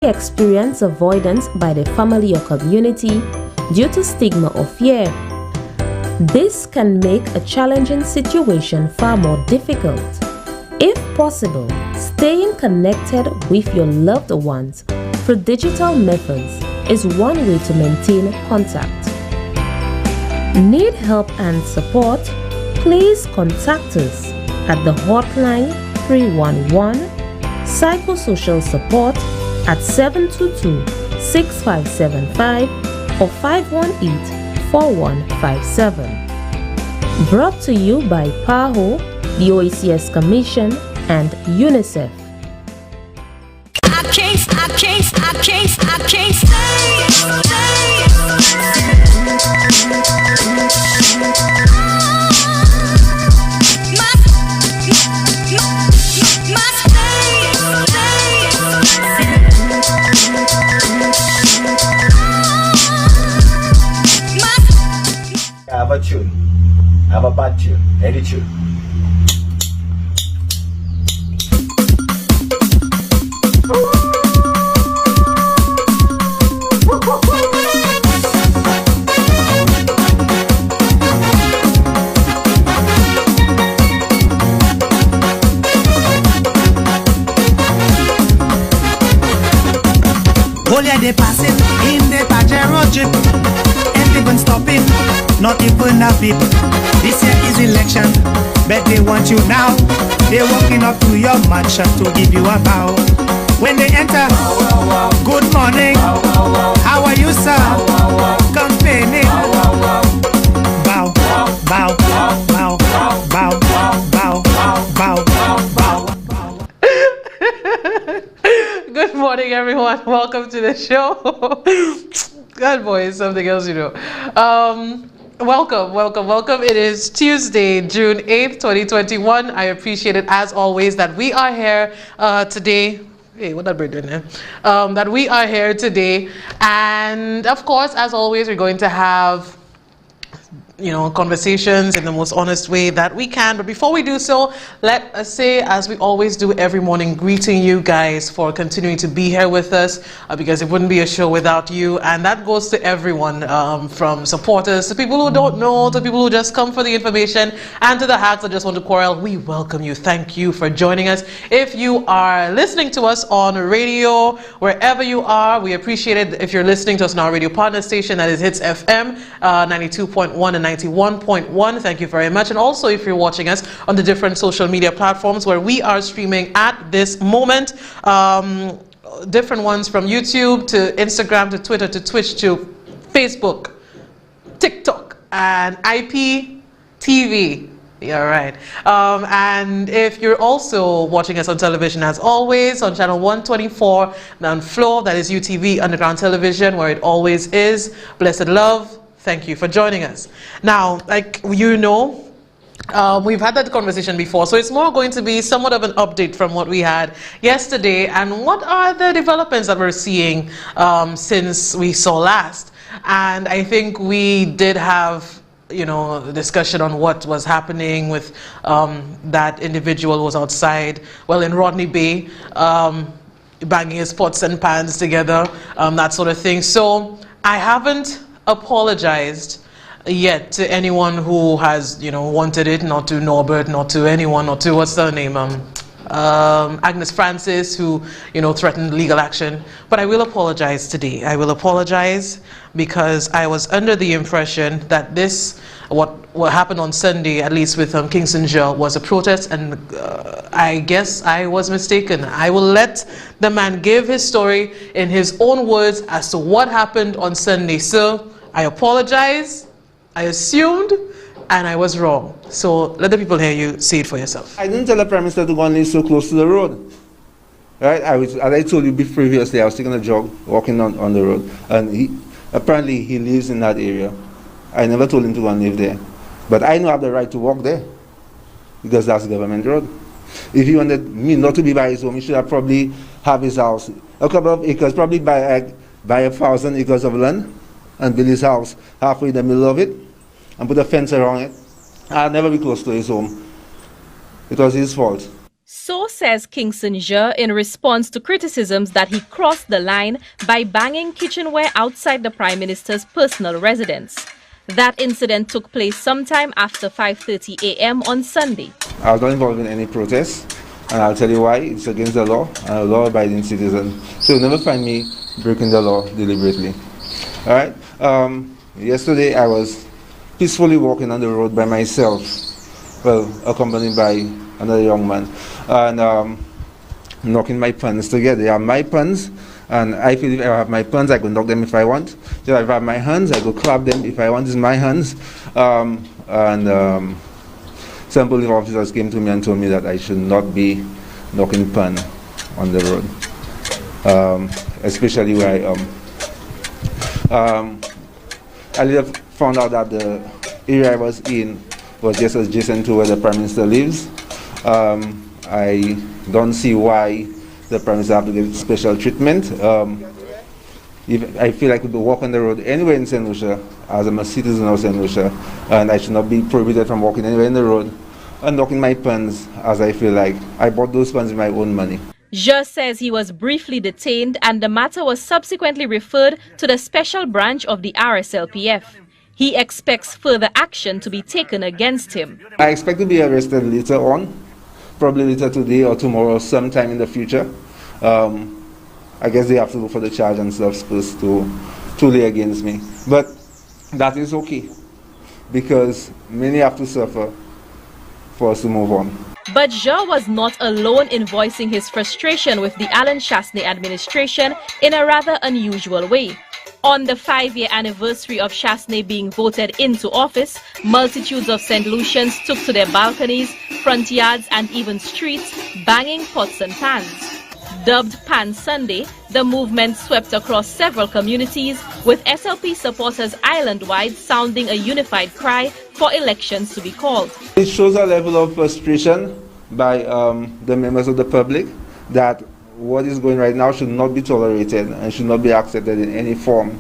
experience avoidance by the family or community due to stigma or fear. This can make a challenging situation far more difficult. If possible, staying connected with your loved ones through digital methods is one way to maintain contact. Need help and support? Please contact us at the hotline 311 Psychosocial Support at 722-6575 or 518-4157. Brought to you by PAHO, the OACS Commission, and UNICEF. I have a tune. I have a bad tune. Any tune. Only they passing in the Pajero Jeep. Everyone stopping, not even a beep. This year is election, but they want you now. They're walking up to your mansion to give you a bow. When they enter, good morning, how are you, sir? Complaining. Bow, bow, bow, bow, bow, bow, bow, bow. Good morning, everyone. Welcome to the show. God, boy, it's something else, you know. Welcome. It is Tuesday, June 8th, 2021. I appreciate it, as always, that we are here today. Hey, what that bird doing there? That we are here today. And, of course, as always, we're going to have conversations in the most honest way that we can. But before we do so, let us say, as we always do every morning, greeting you guys for continuing to be here with us, because it wouldn't be a show without you. And that goes to everyone, from supporters to people who don't know, to people who just come for the information, and to the hacks that just want to quarrel. We welcome you. Thank you for joining us. If you are listening to us on radio, wherever you are, we appreciate it. If you're listening to us on our radio partner station, that is Hits FM 92.1 and 91.1. Thank you very much. And also, if you're watching us on the different social media platforms where we are streaming at this moment, different ones from YouTube to Instagram to Twitter to Twitch to Facebook, TikTok, and IPTV. Yeah, right. And if you're also watching us on television, as always, on channel 124 down floor, that is UTV Underground Television, where it always is. Blessed love. Thank you for joining us. Now, like you know, we've had that conversation before, so it's more going to be somewhat of an update from what we had yesterday and what are the developments that we're seeing since we saw last. And I think we did have a discussion on what was happening with that individual who was outside, well, in Rodney Bay, banging his pots and pans together, that sort of thing. So I haven't apologized yet to anyone who has wanted it, not to Norbert, not to anyone, not to what's her name, Agnes Francis, who threatened legal action. But I will apologize today. I will apologize because I was under the impression that what happened on Sunday, at least with Kingston Jail, was a protest, and I guess I was mistaken. I will let the man give his story in his own words as to what happened on Sunday. So I apologize, I assumed, and I was wrong. So let the people hear you say it for yourself. I didn't tell the Prime Minister to go and live so close to the road. Right? As I told you previously, I was taking a jog, walking on the road, and apparently he lives in that area. I never told him to go and live there. But I know I have the right to walk there, because that's government road. If he wanted me not to be by his home, he should have probably have his house, a couple of acres, probably buy 1,000 acres of land, and build his house halfway in the middle of it, and put a fence around it. I'll never be close to his home. It was his fault. So says Kingston Jur in response to criticisms that he crossed the line by banging kitchenware outside the Prime Minister's personal residence. That incident took place sometime after 5:30 a.m. on Sunday. I was not involved in any protest, and I'll tell you why. It's against the law. I'm a law-abiding citizen. So you'll never find me breaking the law deliberately. All right? Yesterday I was peacefully walking on the road by myself, well, accompanied by another young man, and knocking my puns together. They are my puns, and I feel if I have my puns, I could knock them if I want. So if I have my hands, I could clap them if I want. It's my hands. Some police officers came to me and told me that I should not be knocking pun on the road, especially where I am. I later found out that the area I was in was just adjacent to where the Prime Minister lives. I don't see why the Prime Minister have to get special treatment. If I feel I could walk on the road anywhere in St. Lucia, as I'm a citizen of St. Lucia, and I should not be prohibited from walking anywhere in the road and knocking my puns as I feel like. I bought those puns with my own money. Jur says he was briefly detained and the matter was subsequently referred to the special branch of the RSLPF. He expects further action to be taken against him. I expect to be arrested later on, probably later today or tomorrow, sometime in the future. I guess they have to look for the charge and stuff supposed to lay against me. But that is okay, because many have to suffer for us to move on. But Jur was not alone in voicing his frustration with the Alan Chasney administration in a rather unusual way. On the 5-year anniversary of Chasney being voted into office, multitudes of St. Lucians took to their balconies, front yards and even streets, banging pots and pans. Dubbed Pan Sunday, the movement swept across several communities, with SLP supporters island-wide sounding a unified cry for elections to be called. It shows a level of frustration by the members of the public that what is going right now should not be tolerated and should not be accepted in any form.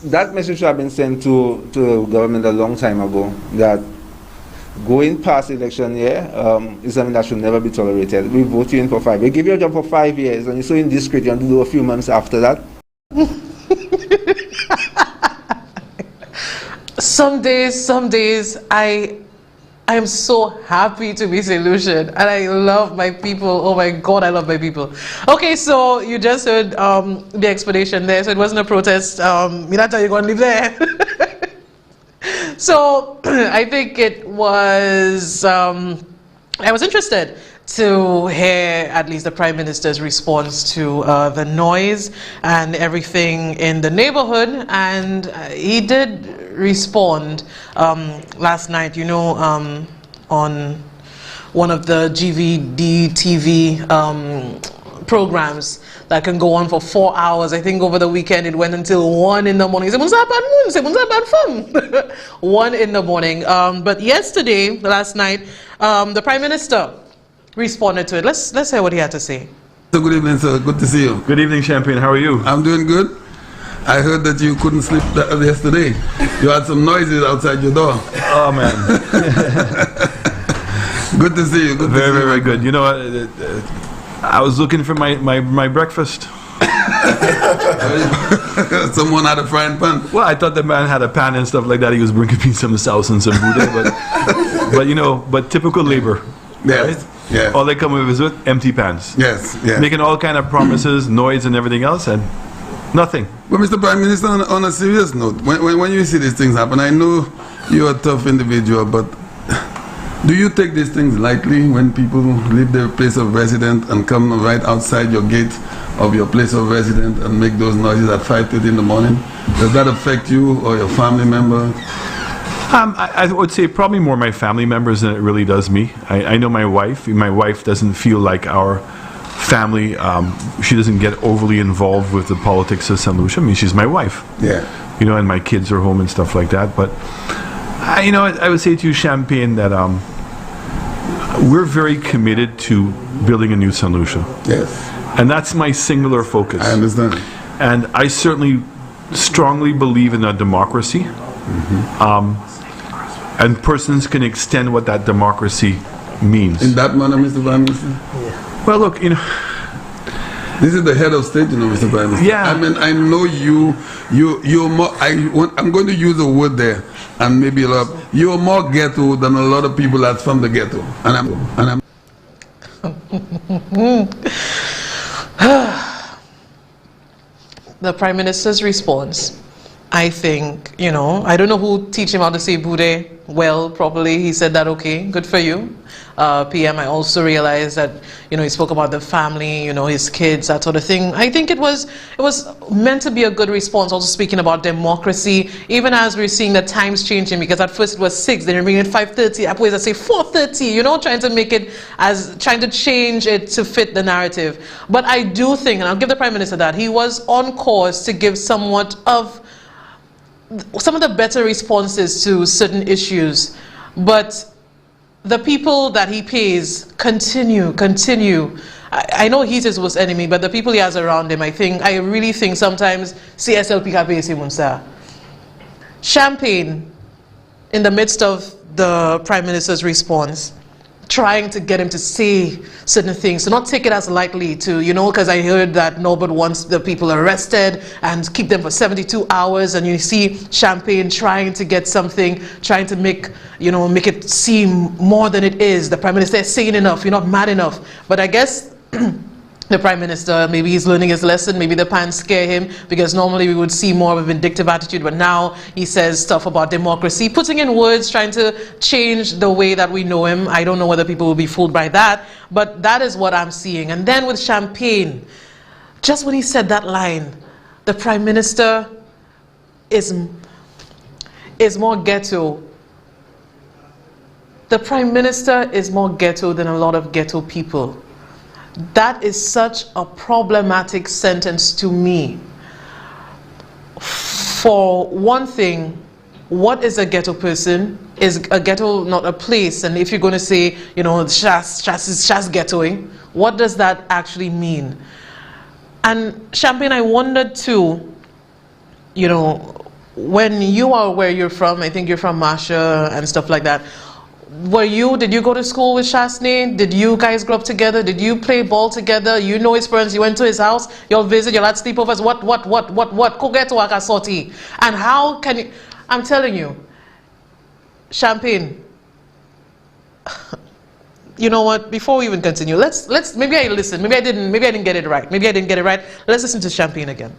That message should have been sent to the government a long time ago, that going past election year is something that should never be tolerated. We vote you in for 5 years. We give you a job for 5 years, and you're so indiscreet, you have to do a few months after that. Some days I am so happy to be St. Lucian, and I love my people. Oh my God, I love my people. Okay, so you just heard the explanation there. So it wasn't a protest. Minata, you're going to live there. So I think it was, I was interested to hear at least the Prime Minister's response to the noise and everything in the neighborhood, and he did respond last night, you know, on one of the GVD TV programs that can go on for 4 hours. I think over the weekend it went until 1 in the morning. 1 in the morning. But yesterday, last night, the Prime Minister responded to it. Let's hear what he had to say. So good evening, sir. Good to see you. Good evening, Champagne. How are you? I'm doing good. I heard that you couldn't sleep yesterday. You had some noises outside your door. Oh, man. Good to see you. Good very, very good. You know, I was looking for my breakfast. Someone had a frying pan. Well, I thought the man had a pan and stuff like that. He was bringing me some sauce and some boudin, but you know, but typical labor. Yes. Right? Yeah. All they come with is with empty pans. Yes. Yeah. Making all kind of promises, noise, and everything else, and nothing. Well, Mr. Prime Minister, on a serious note, when you see these things happen, I know you're a tough individual, but do you take these things lightly when people leave their place of residence and come right outside your gate of your place of residence and make those noises at 5:30 in the morning? Does that affect you or your family members? I would say probably more my family members than it really does me. I know my wife. My wife doesn't feel like our family. She doesn't get overly involved with the politics of St. Lucia. I mean, she's my wife. Yeah. You know, and my kids are home and stuff like that. But you know, I would say to you, Champagne, that we're very committed to building a new St. Lucia. Yes. And that's my singular focus. I understand. And I certainly strongly believe in a democracy. and persons can extend what that democracy means. In that manner, Mr. Prime Minister? Well, look, you know, this is the head of state, you know, Mr. Prime Minister. Yeah. I mean, I know you're more, I'm going to use a word there, and maybe a lot, you're more ghetto than a lot of people that's from the ghetto. And I'm The Prime Minister's response, I think, you know, I don't know who teach him how to say bude well, properly. He said that, okay, good for you. PM, I also realized that, you know, he spoke about the family, you know, his kids, that sort of thing. I think it was meant to be a good response, also speaking about democracy, even as we're seeing the times changing, because at first it was 6, then you're bringing it 5:30, up ways that say 4:30, you know, trying to make it trying to change it to fit the narrative. But I do think, and I'll give the Prime Minister that, he was on course to give some of the better responses to certain issues. But the people that he pays continue. I know he's his worst enemy, but the people he has around him, I really think sometimes CSLP can pay him. Champagne, in the midst of the Prime Minister's response, trying to get him to say certain things, to not take it as lightly, to, you know, because I heard that Norbert wants the people arrested and keep them for 72 hours, and you see Champagne trying to get something, trying to make it seem more than it is. The Prime Minister is saying enough, you're not mad enough. But I guess the Prime Minister, maybe he's learning his lesson, maybe the pants scare him, because normally we would see more of a vindictive attitude, but now he says stuff about democracy, putting in words, trying to change the way that we know him. I don't know whether people will be fooled by that, but that is what I'm seeing. And then with Champagne, just when he said that line, the Prime Minister is more ghetto. The Prime Minister is more ghetto than a lot of ghetto people. That is such a problematic sentence to me. For one thing, what is a ghetto person? Is a ghetto not a place? And if you're going to say, you know, Shas ghettoing, what does that actually mean? And Champagne, I wondered too, you know, when you are where you're from, I think you're from Masha and stuff like that. Did you go to school with Shasney? Did you guys grow up together? Did you play ball together? You know his parents, you went to his house, you'll visit, you'll had sleepovers, what? Go get to Wakasoti. And how can you, I'm telling you, Champagne, you know what, before we even continue, let's maybe I listened, maybe I didn't get it right. Let's listen to Champagne again.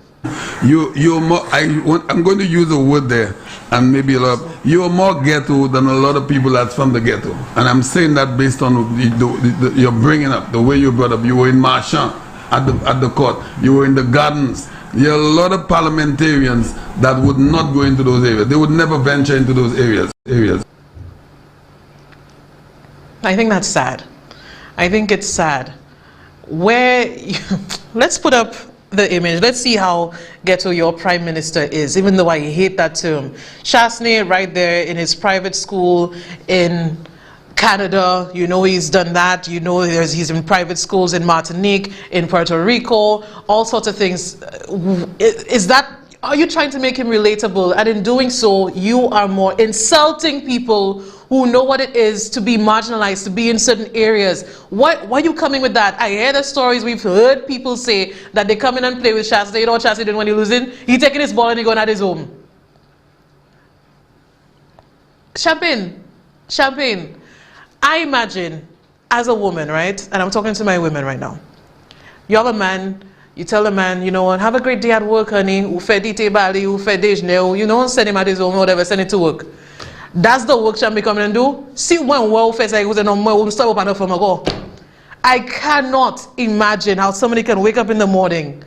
You're more, I'm going to use a word there, and maybe a lot, you're more ghetto than a lot of people that's from the ghetto. And I'm saying that based on your bringing up, the way you brought up. You were in Marchand at the court, you were in the gardens. There are a lot of parliamentarians that would not go into those areas. They would never venture into those areas. I think that's sad. I think it's sad. Let's put up the image. Let's see how ghetto your Prime Minister is, even though I hate that term. Shasney right there in his private school in Canada, you know he's done that. You know he's in private schools in Martinique, in Puerto Rico, all sorts of things. Are you trying to make him relatable? And in doing so, you are more insulting people who know what it is to be marginalized, to be in certain areas. Why are you coming with that? I hear the stories, we've heard people say that they come in and play with Shasta. You know what Shasta did when he losing? He taking his ball and he going at his home. Champagne, I imagine as a woman, right? And I'm talking to my women right now. You have a man, you tell the man, you know what, have a great day at work, honey. You know, send him at his home, whatever, send it to work. That's the work Champagne come and do. See when well first I go. I cannot imagine how somebody can wake up in the morning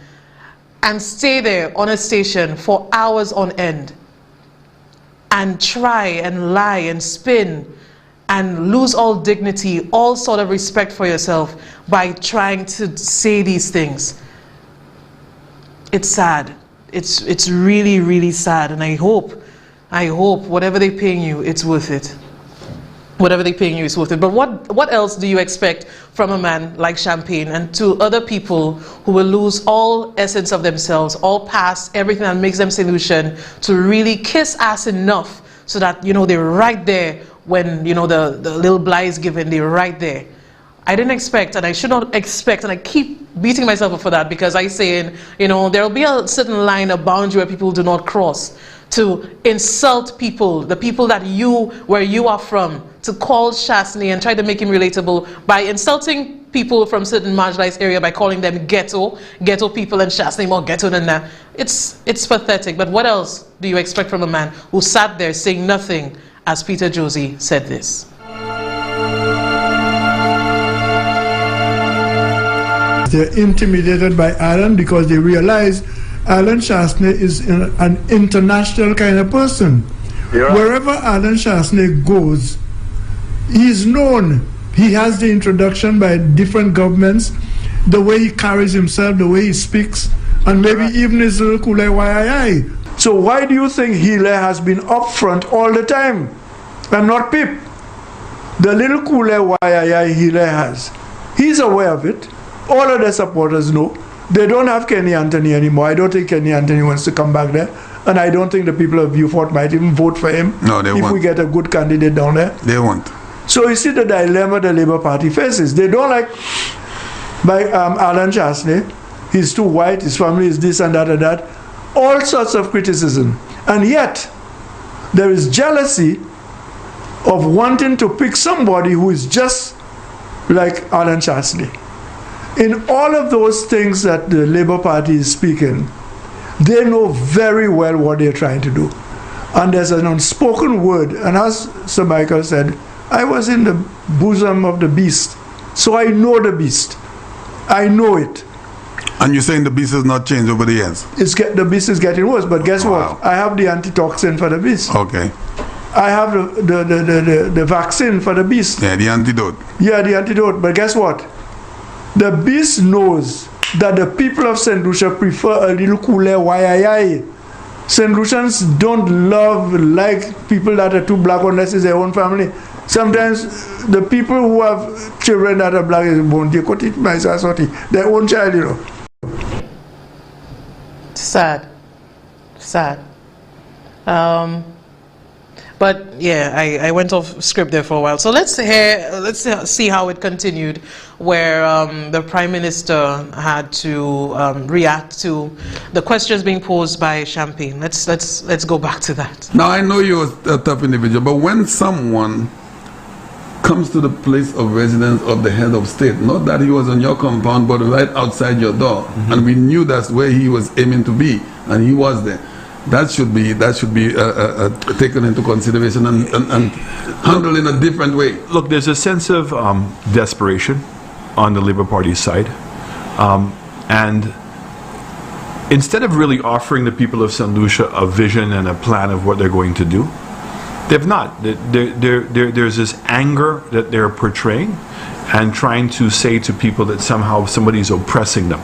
and stay there on a station for hours on end and try and lie and spin and lose all dignity, all sort of respect for yourself by trying to say these things. It's sad. It's really, really sad, and I hope whatever they're paying you, it's worth it. Whatever they're paying you is worth it. But what else do you expect from a man like Champagne and to other people who will lose all essence of themselves, all past, everything that makes them solution, to really kiss ass enough so that, they're right there when, the little bly is given, they're right there. I didn't expect, and I should not expect, and I keep beating myself up for that, because I say, there'll be a certain line, a boundary where people do not cross, to insult people, the people that where you are from, to call Shasney and try to make him relatable by insulting people from certain marginalized area by calling them ghetto people, and Shasney more ghetto than that. It's pathetic. But what else do you expect from a man who sat there saying nothing, as Peter Josie said this? They're intimidated by Alan because they realize Alan Shasney is an international kind of person. Right. Wherever Alan Shasney goes, he's known. He has the introduction by different governments, the way he carries himself, the way he speaks, and maybe even his little kule YII. So why do you think Hele has been up front all the time and not Pip? The little kule YII Hele has. He's aware of it. All of the supporters know. They don't have Kenny Anthony anymore. I don't think Kenny Anthony wants to come back there. And I don't think the people of Beaufort might even vote for him. No, they won't. If we get a good candidate down there. They won't. So you see the dilemma the Labour Party faces. They don't like Alan Shasney. He's too white, his family is this and that and that. All sorts of criticism. And yet, there is jealousy of wanting to pick somebody who is just like Alan Shasney. In all of those things that the Labour Party is speaking, they know very well what they're trying to do. And there's an unspoken word, and as Sir Michael said, I was in the bosom of the beast, so I know the beast. I know it. And you're saying the beast has not changed over the years? The beast is getting worse, but guess what? I have the antitoxin for the beast. Okay. I have the vaccine for the beast. Yeah, the antidote. Yeah, the antidote, but guess what? The beast knows that the people of St. Lucia prefer a little cooler YII. St. Lucians don't like people that are too black unless it's their own family. Sometimes the people who have children that are black is born, they could eat my sasoti, their own child, Sad. But yeah, I went off script there for a while. So let's see how it continued, where the Prime Minister had to react to the questions being posed by Champagne. Let's go back to that. Now I know you're a tough individual, but when someone comes to the place of residence of the head of state, not that he was on your compound, but right outside your door, and we knew that's where he was aiming to be, and he was there. That should be taken into consideration and handled in a different way. Look, there's a sense of desperation on the Labour Party side, and instead of really offering the people of St. Lucia a vision and a plan of what they're going to do, they've not. There's this anger that they're portraying and trying to say to people that somehow somebody's oppressing them.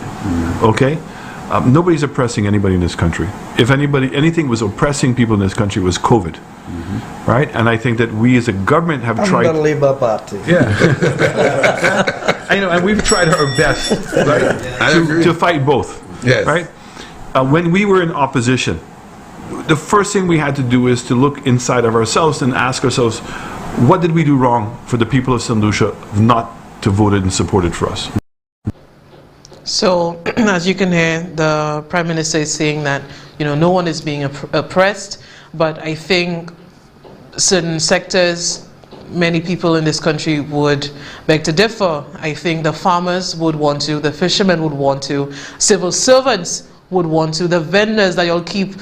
Okay? Nobody's oppressing anybody in this country. If anything was oppressing people in this country, it was COVID, right? And I think that we as a government have tried. The Labour Party. Yeah, I know, and we've tried our best, right, to fight both. Yes. Right. When we were in opposition, the first thing we had to do is to look inside of ourselves and ask ourselves, what did we do wrong for the people of St. Lucia not to vote and supported for us? So, as you can hear, the Prime Minister is saying that, no one is being oppressed, but I think certain sectors, many people in this country would beg to differ. I think the farmers would want to, the fishermen would want to, civil servants would want to, the vendors that you'll keep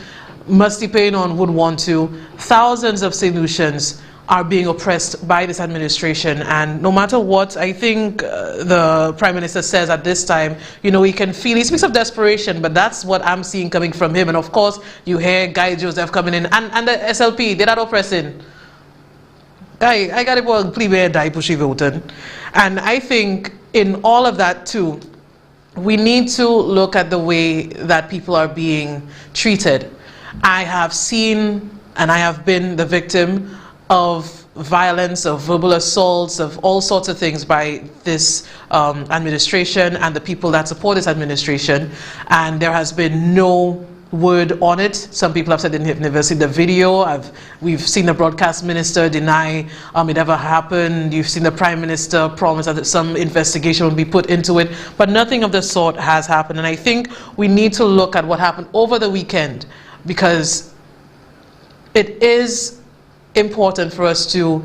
musty paying on would want to. Thousands of St. Lucians are being oppressed by this administration, and no matter what, I think the Prime Minister says at this time, he can feel, he speaks of desperation, but that's what I'm seeing coming from him. And of course, you hear Guy Joseph coming in, and the SLP, they're not oppressing. Guy, I got it, well, please die pushy voting. And I think in all of that too, we need to look at the way that people are being treated. I have seen, and I have been the victim of violence, of verbal assaults, of all sorts of things by this administration and the people that support this administration, and there has been no word on it. Some people have said they never seen the video. We've seen the broadcast minister deny it ever happened. You've seen the prime minister promise that some investigation will be put into it, but nothing of the sort has happened. And I think we need to look at what happened over the weekend, because it is important for us to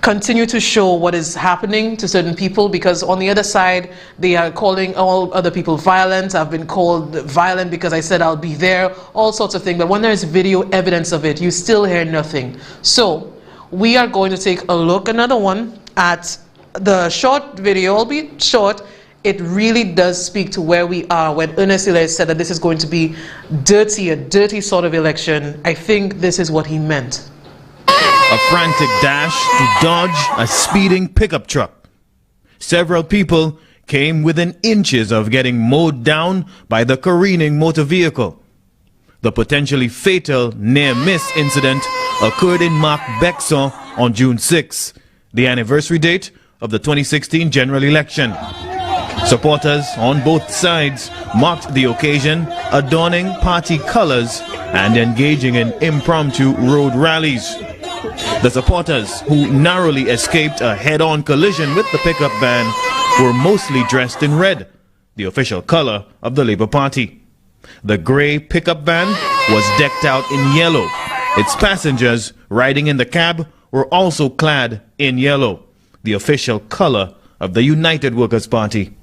continue to show what is happening to certain people, because on the other side they are calling all other people violent. I've been called violent because I said I'll be there, all sorts of things. But when there's video evidence of it, you still hear nothing. So we are going to take a look, another one, at the short video, albeit short. It really does speak to where we are when Ernest Hilaire said that this is going to be dirty, a dirty sort of election. I think this is what he meant. A frantic dash to dodge a speeding pickup truck. Several people came within inches of getting mowed down by the careening motor vehicle. The potentially fatal near-miss incident occurred in Mark Bexon on June 6, the anniversary date of the 2016 general election. Supporters on both sides marked the occasion, adorning party colors and engaging in impromptu road rallies. The supporters, who narrowly escaped a head-on collision with the pickup van, were mostly dressed in red, the official color of the Labour Party. The grey pickup van was decked out in yellow. Its passengers riding in the cab were also clad in yellow, the official color of the United Workers' Party.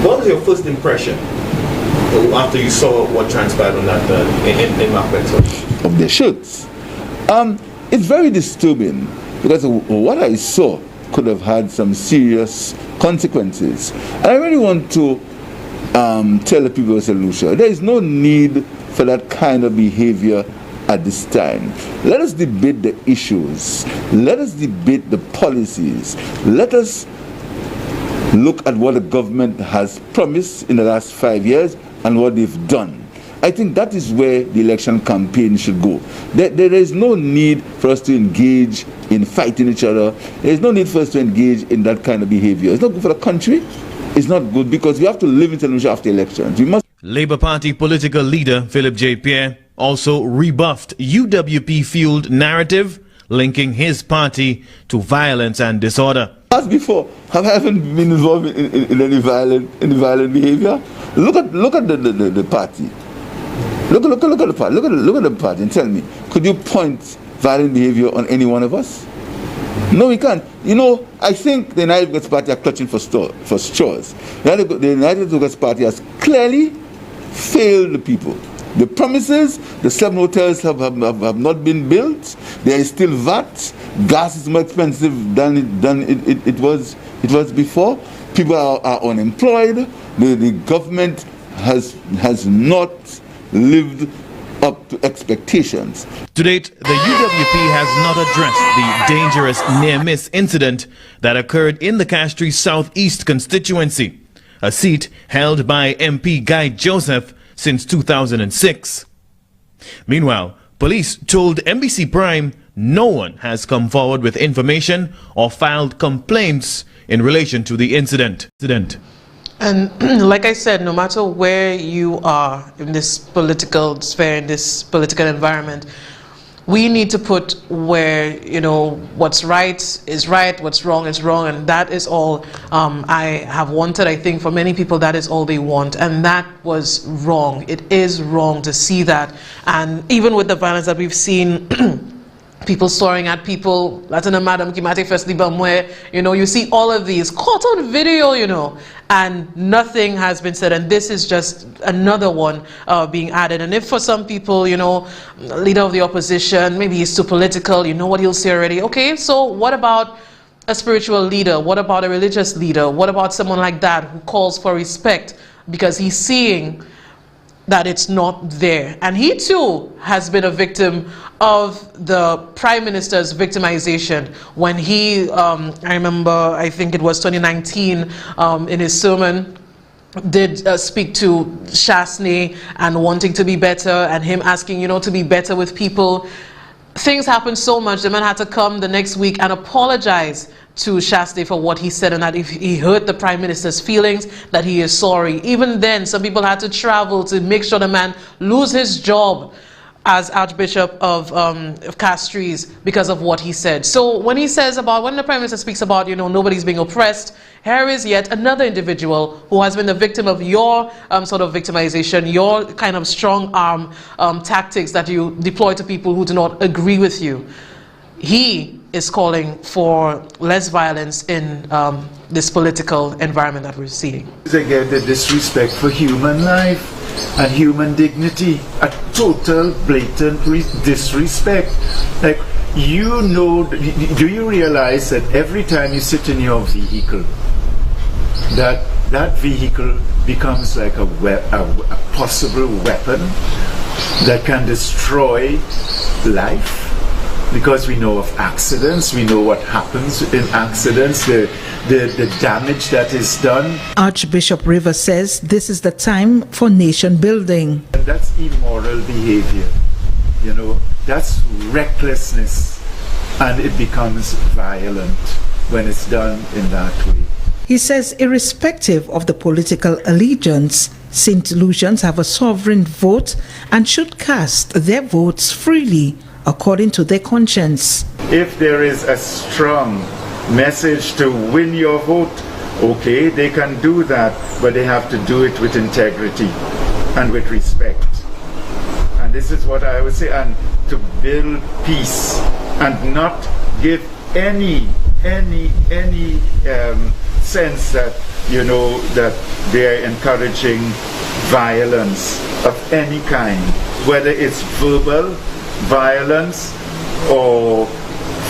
What was your first impression after you saw what transpired on that in Mark Bexon? Of their shirts. It's very disturbing, because what I saw could have had some serious consequences. And I really want to tell the people of St. Lucia, there is no need for that kind of behavior at this time. Let us debate the issues. Let us debate the policies. Let us look at what the government has promised in the last 5 years and what they've done. I think that is where the election campaign should go. There is no need for us to engage in fighting each other. There is no need for us to engage in that kind of behavior. It's not good for the country. It's not good, because we have to live in St. Lucia after elections. We must. Labour Party political leader Philip J. Pierre also rebuffed UWP-fueled narrative linking his party to violence and disorder. As before, have I ever been involved in any violent behavior? Look at the party. Look at the party. Look at the party and tell me, could you point violent behavior on any one of us? No, we can't. You know, I think the United Workers' Party are clutching for straws. The United Workers' Party has clearly failed the people. The promises, the 7 hotels have not been built. There is still VAT. Gas is more expensive than it was before. People are unemployed. The government has not lived up to expectations. To date, the UWP has not addressed the dangerous near-miss incident that occurred in the Castries Southeast constituency, a seat held by MP Guy Joseph since 2006. Meanwhile, police told NBC Prime no one has come forward with information or filed complaints in relation to the incident. And like I said, no matter where you are in this political sphere, in this political environment, we need to put where, you know, what's right is right, what's wrong is wrong, and that is all I have wanted. I think for many people that is all they want, and that was wrong. It is wrong to see that. And even with the violence that we've seen, people soaring at people, Latina Madam Kimati Firstly Bamwe, you know, you see all of these caught on video, you know, and nothing has been said. And this is just another one being added. And if for some people, you know, leader of the opposition, maybe he's too political, you know what he'll say already. Okay, so what about a spiritual leader? What about a religious leader? What about someone like that who calls for respect because he's seeing that it's not there? And he too has been a victim of the Prime Minister's victimization when he, I remember, I think it was 2019, in his sermon, did speak to Shasney and wanting to be better, and him asking, you know, to be better with people. things happened so much, the man had to come the next week and apologize to Shasne for what he said, and that if he hurt the Prime Minister's feelings, that he is sorry. Even then, some people had to travel to make sure the man lose his job as Archbishop of Castries because of what he said. So when he says about, when the Prime Minister speaks about, you know, nobody's being oppressed, here is yet another individual who has been the victim of your sort of victimization, your kind of strong arm tactics that you deploy to people who do not agree with you. He is calling for less violence in this political environment that we're seeing. Again, the disrespect for human life and human dignity, a total blatant disrespect. Like, you know, do you realize that every time you sit in your vehicle, that vehicle becomes like a possible weapon that can destroy life? Because we know of accidents, we know what happens in accidents, the damage that is done. Archbishop Rivers says this is the time for nation building. And that's immoral behavior, you know, that's recklessness, and it becomes violent when it's done in that way. He says irrespective of the political allegiance, St. Lucians have a sovereign vote and should cast their votes freely according to their conscience. If there is a strong message to win your vote, okay, they can do that, but they have to do it with integrity and with respect. And this is what I would say, and to build peace and not give any sense that, you know, that they're encouraging violence of any kind, whether it's verbal violence or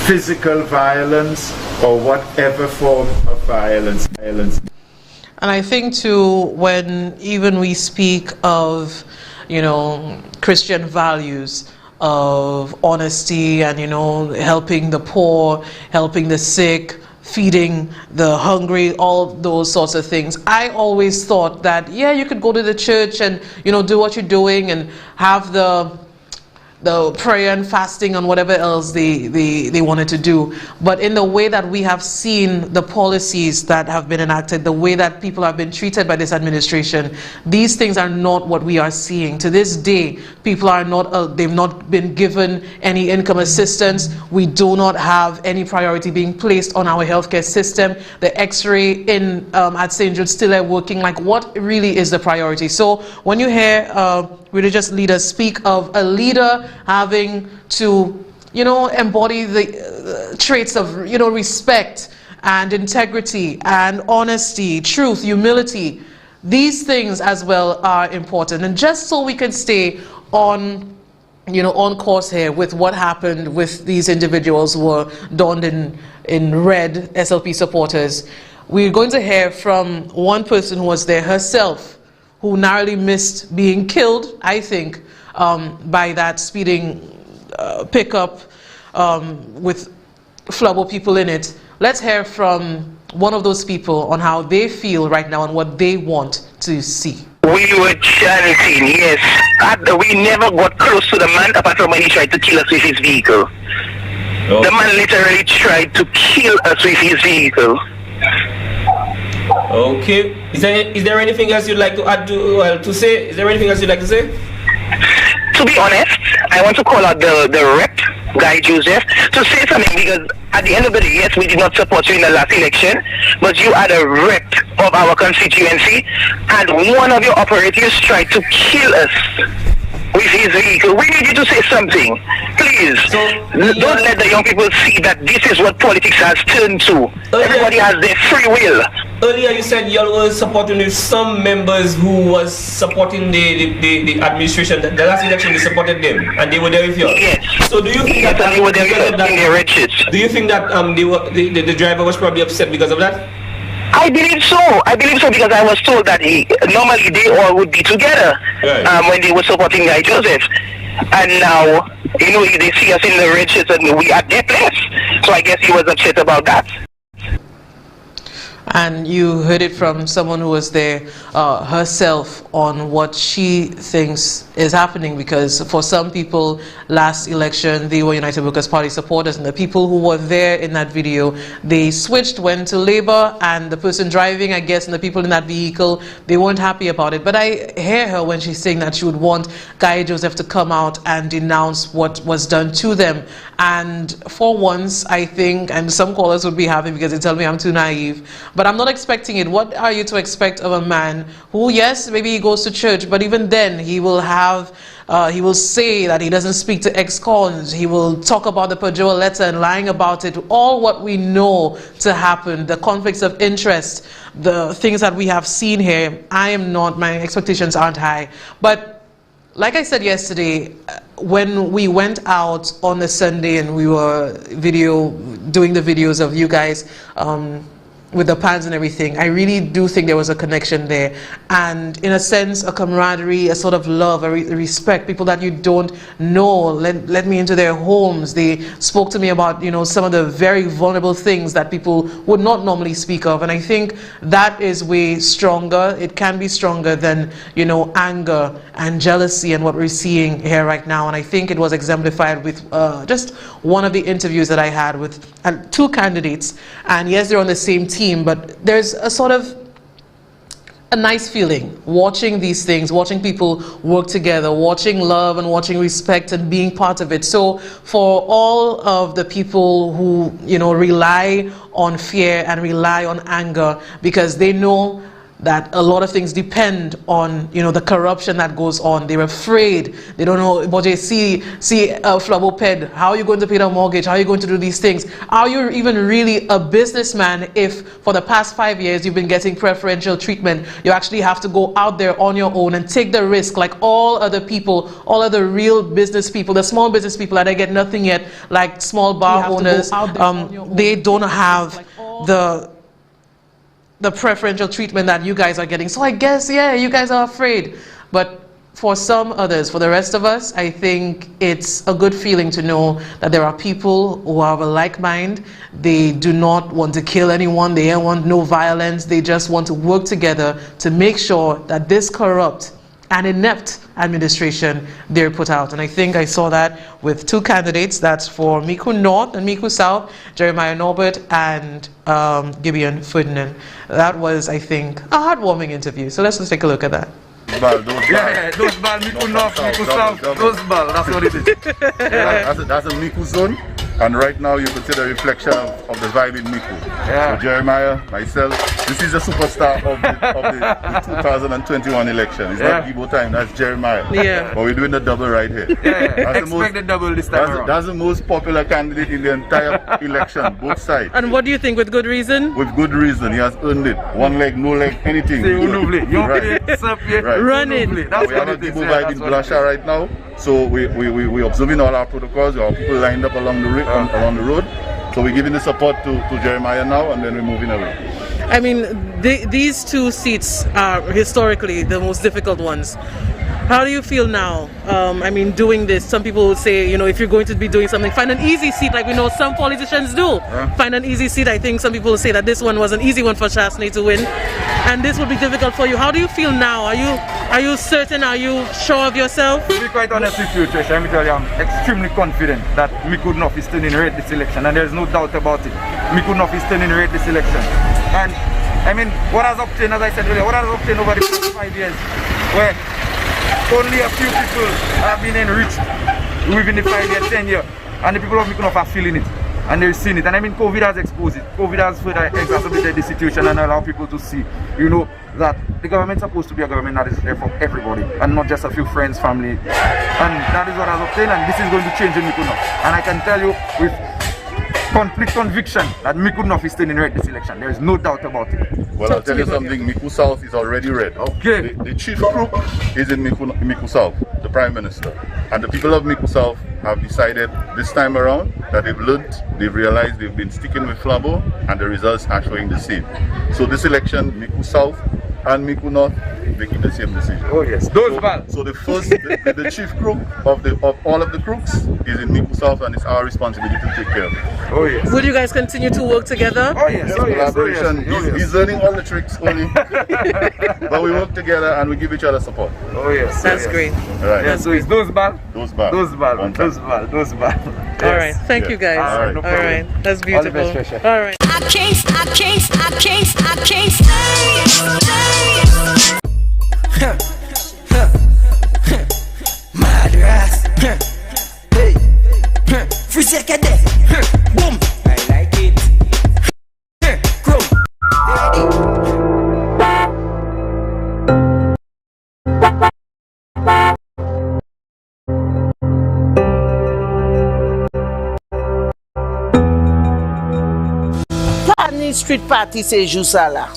physical violence or whatever form of violence. And I think too, when even we speak of, you know, Christian values of honesty and, you know, helping the poor, helping the sick, feeding the hungry, all those sorts of things, I always thought that, yeah, you could go to the church and, you know, do what you're doing and have the prayer and fasting and whatever else they wanted to do. But in the way that we have seen the policies that have been enacted, the way that people have been treated by this administration, these things are not what we are seeing. To this day, people are not, they've not been given any income assistance. We do not have any priority being placed on our healthcare system. The x-ray in at St. Jude still are working. Like, what really is the priority? So when you hear religious leaders speak of a leader having to, you know, embody the traits of, you know, respect and integrity and honesty, truth, humility, these things as well are important. And just so we can stay on, you know, on course here with what happened with these individuals who were donned in red, SLP supporters, we're going to hear from one person who was there herself, who narrowly missed being killed, I think, by that speeding pickup with Flubbo people in it. Let's hear from one of those people on how they feel right now and what they want to see. We were chanting, yes. We never got close to the man apart from when he tried to kill us with his vehicle. Oh. The man literally tried to kill us with his vehicle. Okay. Is there anything else you'd like to add to say? Is there anything else you'd like to say? To be honest, I want to call out the rep, Guy Joseph, to say something, because at the end of the day, yes, we did not support you in the last election, but you are the rep of our constituency, and one of your operatives tried to kill us with his vehicle. We need you to say something, please. So, don't let the young people see that this is what politics has turned to. Everybody has their free will. Earlier you said you all were supporting with some members who was supporting the administration. The last election they supported them and they were there with you. Yes. So do you think that they were there in their red shirts? Do you think that the driver was probably upset because of that? I believe so. I believe so, because I was told that normally they all would be together when they were supporting Guy Joseph. And now, you know, they see us in the red shirts and we are their place. So I guess he was upset about that. And you heard it from someone who was there herself on what she thinks is happening, because for some people last election they were United Workers Party supporters, and the people who were there in that video, they switched, went to Labour, and the person driving, I guess, and the people in that vehicle, they weren't happy about it. But I hear her when she's saying that she would want Guy Joseph to come out and denounce what was done to them. And for once, I think, and some callers would be happy because they tell me I'm too naive, but I'm not expecting it. What are you to expect of a man who, yes, maybe he goes to church, but even then he will have, he will say that he doesn't speak to ex-cons, he will talk about the Pajot letter and lying about it, all what we know to happen, the conflicts of interest, the things that we have seen here. My expectations aren't high. But like I said yesterday, when we went out on a Sunday and we were doing the videos of you guys with the pans and everything, I really do think there was a connection there, and in a sense a camaraderie, a sort of love, a respect. People that you don't know let me into their homes. They spoke to me about, you know, some of the very vulnerable things that people would not normally speak of, and I think that is way stronger. It can be stronger than, you know, anger and jealousy and what we're seeing here right now. And I think it was exemplified with just one of the interviews that I had with two candidates, and yes, they're on the same team, but there's a sort of a nice feeling watching these things, watching people work together, watching love and watching respect and being part of it. So for all of the people who, you know, rely on fear and rely on anger because they know that a lot of things depend on, you know, the corruption that goes on. They're afraid. They don't know. But they see Flabo Ped. How are you going to pay the mortgage? How are you going to do these things? Are you even really a businessman if for the past 5 years you've been getting preferential treatment? You actually have to go out there on your own and take the risk like all other people, all other real business people, the small business people that they get nothing yet, like small bar owners. They don't have the preferential treatment that you guys are getting. So I guess, yeah, you guys are afraid. But for some others, for the rest of us, I think it's a good feeling to know that there are people who have a like mind. They do not want to kill anyone. They don't want no violence. They just want to work together to make sure that this corrupt and inept administration they're put out. And I think I saw that with two candidates. That's for Miku North and Miku South, Jeremiah Norbert and Gibeon Ferdinand. That was, I think, a heartwarming interview. So let's just take a look at that. Those ball, Miku North, Miku South, those ball, that's what it is. That's a Miku zone. And right now you could see the reflection of the vibe in Miku. Yeah. So Jeremiah, myself, this is the superstar of the 2021 election. It's not Igbo time, that's Jeremiah. Yeah. But we're doing the double right here. Yeah. Expect the double this time around. That's the most popular candidate in the entire election, both sides. And what do you think, with good reason? With good reason, he has earned it. One leg, no leg, anything. Right. Run it. That's we have a Igbo vibe in Blasha right now. So we're observing all our protocols. There are people lined up along the road. So we're giving the support to Jeremiah now, and then we're moving away. I mean, these two seats are historically the most difficult ones. How do you feel now? I mean, doing this, some people would say, you know, if you're going to be doing something, find an easy seat like we know some politicians do. Find an easy seat. I think some people say that this one was an easy one for Shasney to win, and this would be difficult for you. How do you feel now? Are you certain? Are you sure of yourself? To be quite honest with you, Tresha, let me tell you, I'm extremely confident that Miku North is turning red this election, and there's no doubt about it. Miku North is turning red this election. And I mean, what has obtained, as I said earlier, what has obtained over the past 5 years, where only a few people have been enriched within the 5 year, 10 year, and the people of Miku North are feeling it, and they're seeing it. And I mean, COVID has exposed it. COVID has further exacerbated the situation and allowed people to see, you know, that the government is supposed to be a government that is there for everybody, and not just a few friends, family. And that is what has obtained, and this is going to change in Miku North. And I can tell you with complete conviction that Miku North is turning red this election. There is no doubt about it. Well, I'll tell you something, Miku South is already red. Okay. The chief crook is in Miku South, the Prime Minister. And the people of Miku South have decided this time around that they've learned, they've realized they've been sticking with Flabo, and the results are showing the same. So this election, Miku South and me could not making the same decision. Oh yes, So the first, the chief crook of all of the crooks is in Miku South, and it's our responsibility to take care of it. Oh yes. Will you guys continue to work together? Oh yes, oh yes, collaboration. Oh yes. He's learning all the tricks only, but we work together and we give each other support. Oh yes, that's great. All right. Yeah, so it's those bad. Those bad. All right, thank you guys. All right, no all right. That's beautiful. All the best, Tresha. All right. I can't stay. Madras. Hey. Free second day. Boom. I like it. Grow. Pani street party se jou sa la.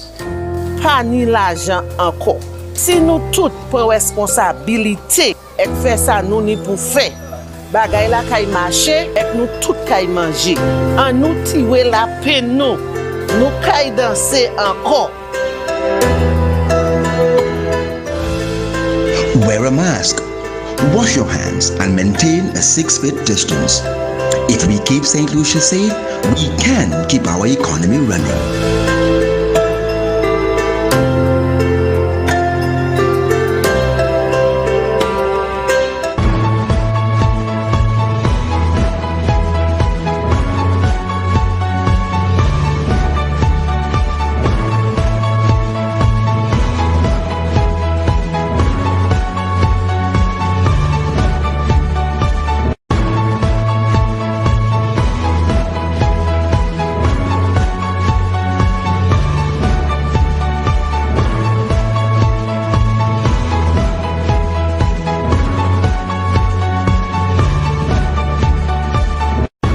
Pani l'argent encore. Si nous toutes prenons responsabilité et faire ça nous ni pour faire, bagay la kay marcher et nous toutes kay manger. En nous tirer la peine nous kay danser encore. Wear a mask, wash your hands and maintain a 6-feet distance. If we keep St. Lucia safe, we can keep our economy running.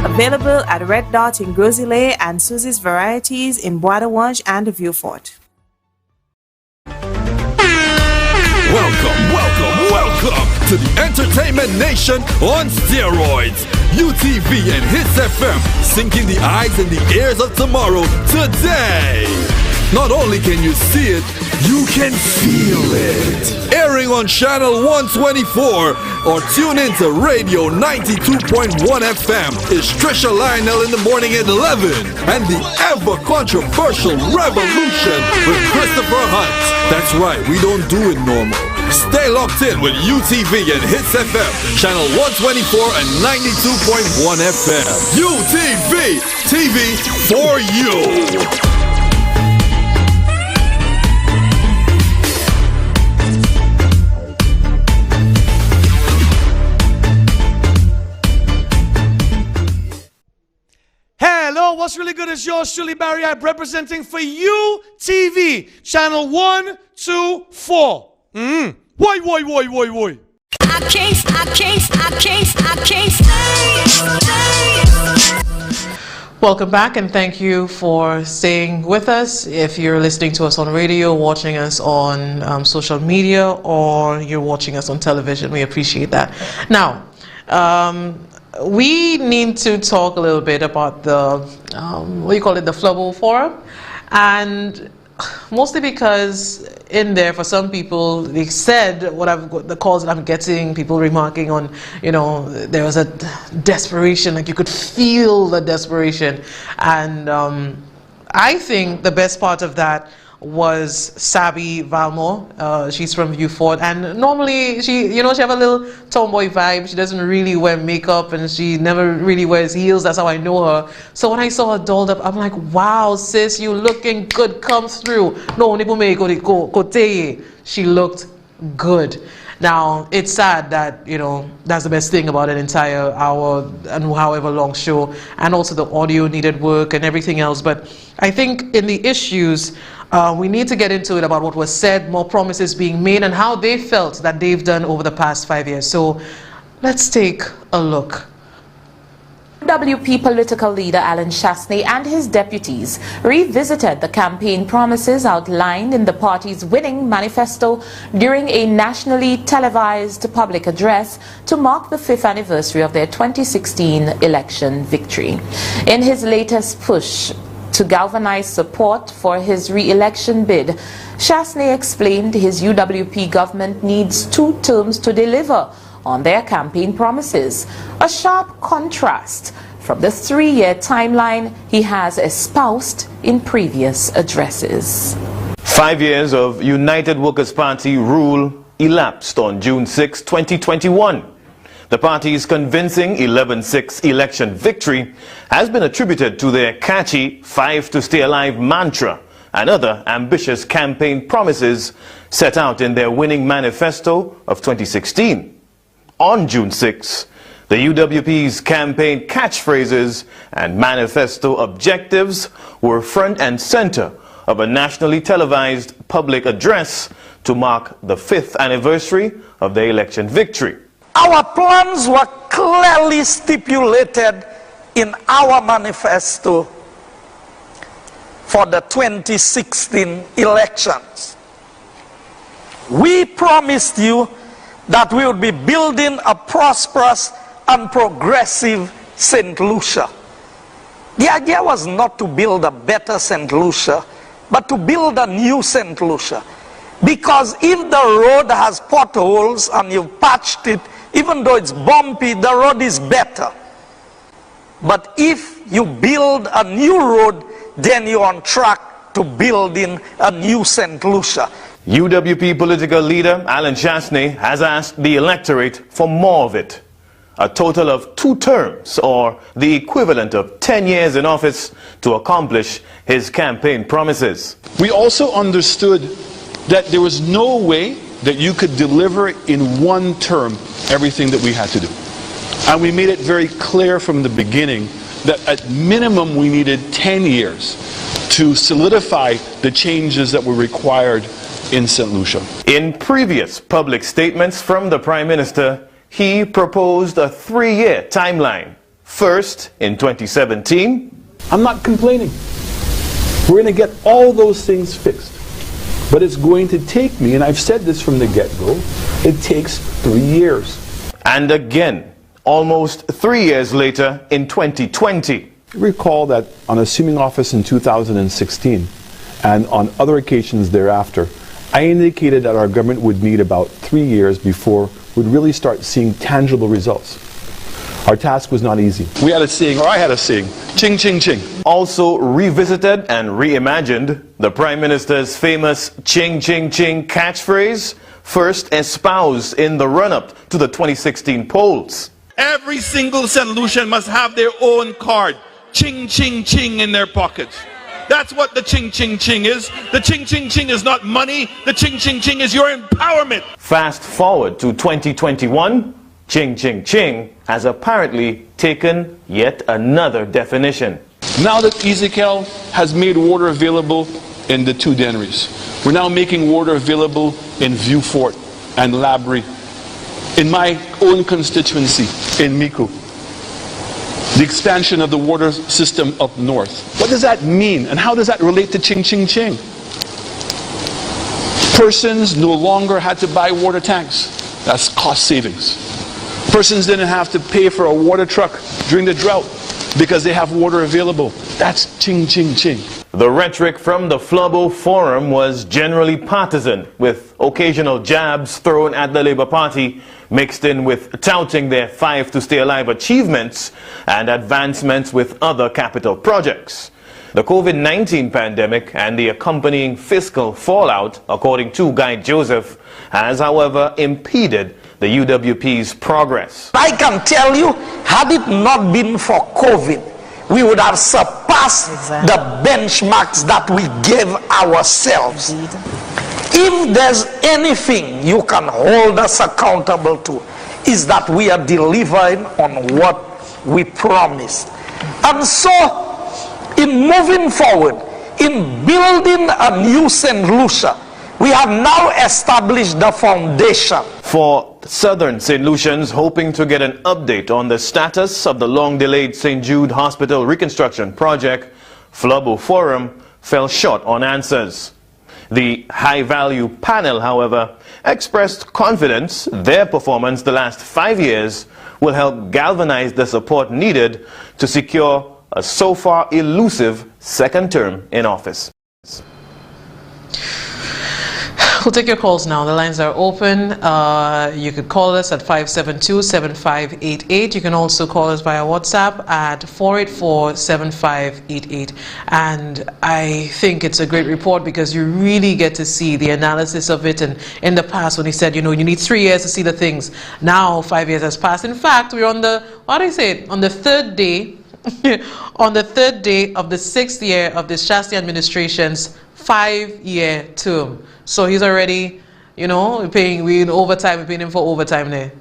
Available at Red Dot in Grosile and Susie's Varieties in Bois de Wange and Vieux-Fort. Welcome to the Entertainment Nation on steroids. UTV and Hits FM sinking the eyes and the ears of tomorrow today. Not only can you see it, you can feel it. Airing on channel 124 or tune into radio 92.1 FM is Tresha Lionel in the morning at 11 and the ever controversial Revolution with Christopher Hunt. That's right, we don't do it normal. Stay locked in with UTV and Hits FM, channel 124 and 92.1 FM. UTV, TV for you. Hello, what's really good is yours truly, Barry. I'm representing for you TV, channel 124. Why? I can't stay. Welcome back and thank you for staying with us. If you're listening to us on radio, watching us on social media, or you're watching us on television, we appreciate that. Now, we need to talk a little bit about the, the Flubbo Forum, and mostly because in there, for some people, they said the calls that I'm getting, people remarking on, there was a desperation, like you could feel the desperation, and I think the best part of that was Sabi Valmore. She's from Vieux-Fort, and normally she have a little tomboy vibe. She doesn't really wear makeup and she never really wears heels. That's how I know her. So when I saw her dolled up, I'm like, wow, sis, you looking good, come through. No, she looked good. Now, it's sad that, that's the best thing about an entire hour and however long show, and also the audio needed work and everything else. But I think in the issues, we need to get into it about what was said, more promises being made, and how they felt that they've done over the past 5 years. So let's take a look. WP political leader Alan Chasney and his deputies revisited the campaign promises outlined in the party's winning manifesto during a nationally televised public address to mark the 5th anniversary of their 2016 election victory. In his latest push to to galvanize support for his re-election bid. Chasney explained his UWP government needs 2 terms to deliver on their campaign promises, a sharp contrast from the 3-year timeline he has espoused in previous addresses. 5 years of United Workers' Party rule elapsed on June 6, 2021. The party's convincing 11-6 election victory has been attributed to their catchy 5 to stay alive mantra and other ambitious campaign promises set out in their winning manifesto of 2016. On June 6, the UWP's campaign catchphrases and manifesto objectives were front and center of a nationally televised public address to mark the 5th anniversary of the election victory. Our plans were clearly stipulated in our manifesto for the 2016 elections. We promised you that we would be building a prosperous and progressive St. Lucia. The idea was not to build a better St. Lucia, but to build a new St. Lucia. Because if the road has potholes and you've patched it, even though it's bumpy, the road is better. But if you build a new road, then you're on track to building a new St. Lucia. UWP political leader Alan Chasney has asked the electorate for more of it. A total of 2 terms, or the equivalent of 10 years in office, to accomplish his campaign promises. We also understood that there was no way that you could deliver in 1 term everything that we had to do. And we made it very clear from the beginning that at minimum we needed 10 years to solidify the changes that were required in St. Lucia. In previous public statements from the Prime Minister, he proposed a 3-year timeline. First, in 2017. I'm not complaining. We're going to get all those things fixed. But it's going to take me, and I've said this from the get-go, it takes 3 years. And again, almost 3 years later in 2020. Recall that on assuming office in 2016 and on other occasions thereafter, I indicated that our government would need about 3 years before we'd really start seeing tangible results. Our task was not easy. We had a saying, or I had a saying, ching, ching, ching. Also revisited and reimagined the Prime Minister's famous ching, ching, ching catchphrase, first espoused in the run-up to the 2016 polls. Every single St. Lucian must have their own card, ching, ching, ching, in their pockets. That's what the ching, ching, ching is. The ching, ching, ching is not money. The ching, ching, ching is your empowerment. Fast forward to 2021, ching, ching, ching has apparently taken yet another definition. Now that Ezekiel has made water available in the 2 denneries, we're now making water available in Vieux Fort and Labrie, in my own constituency, in Mico. The expansion of the water system up north. What does that mean, and how does that relate to ching, ching, ching? Persons no longer had to buy water tanks. That's cost savings. Persons didn't have to pay for a water truck during the drought because they have water available. That's ching, ching, ching. The rhetoric from the Flubbo Forum was generally partisan, with occasional jabs thrown at the Labour Party, mixed in with touting their 5 to stay alive achievements and advancements with other capital projects. The COVID-19 pandemic and the accompanying fiscal fallout, according to Guy Joseph, has, however, impeded the UWP's progress. I can tell you, had it not been for COVID, we would have surpassed the benchmarks that we gave ourselves. If there's anything you can hold us accountable to, is that we are delivering on what we promised. And so, in moving forward, in building a new St. Lucia, we have now established the foundation. For Southern St. Lucians hoping to get an update on the status of the long-delayed St. Jude Hospital reconstruction project, Flubbo Forum fell short on answers. The high-value panel, however, expressed confidence their performance the last 5 years will help galvanize the support needed to secure a so far elusive second term in office. We'll take your calls now. The lines are open. You could call us at 572-7588. You can also call us via WhatsApp at 484-7588. And I think it's a great report because you really get to see the analysis of it. And in the past, when he said, you know, you need 3 years to see the things. Now 5 years has passed. In fact, we're on the, what do I say, on the third day, on the third day of the 6th year of this Shastney administration's 5-year term. So he's already, you know, paying overtime, we're paying him for overtime there.